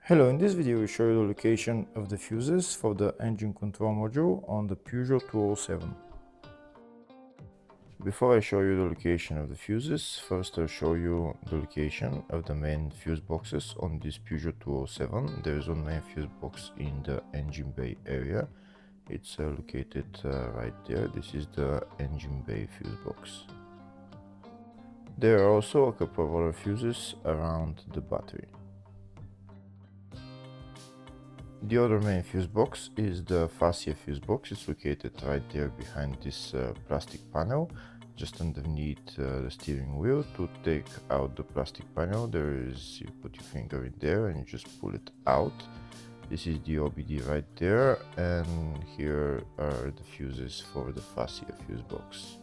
Hello, in this video we show you the location of the fuses for the engine control module on the Peugeot 207. Before I show you the location of the fuses, first I'll show you the location of the main fuse boxes on this Peugeot 207. There is one main fuse box in the engine bay area. It's located right there. This is the engine bay fuse box. There are also a couple of other fuses around the battery. The other main fuse box is the fascia fuse box. It's located right there behind this plastic panel, just underneath the steering wheel. To take out the plastic panel, you put your finger in there and you just pull it out. This is the OBD right there, and here are the fuses for the fascia fuse box.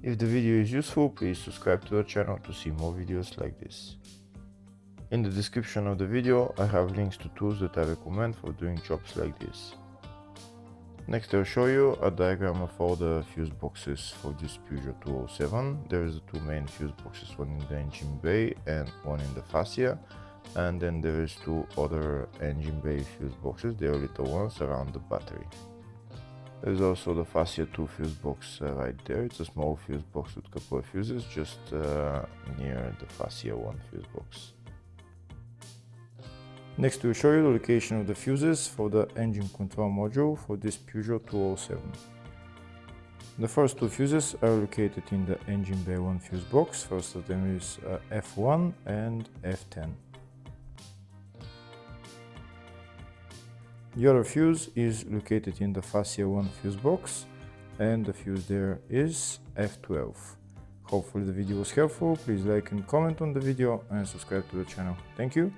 If the video is useful, please subscribe to the channel to see more videos like this. In the description of the video, I have links to tools that I recommend for doing jobs like this. Next, I'll show you a diagram of all the fuse boxes for this Peugeot 207. There is the two main fuse boxes, one in the engine bay and one in the fascia. And then there is two other engine bay fuse boxes, they are little ones around the battery. There's also the fascia 2 fuse box right there. It's a small fuse box with a couple of fuses just near the fascia 1 fuse box. Next we'll show you the location of the fuses for the engine control module for this Peugeot 207. The first two fuses are located in the engine bay 1 fuse box. First of them is F1 and F10. The other fuse is located in the fascia 1 fuse box, and the fuse there is F12. Hopefully the video was helpful. Please like and comment on the video and subscribe to the channel. Thank you.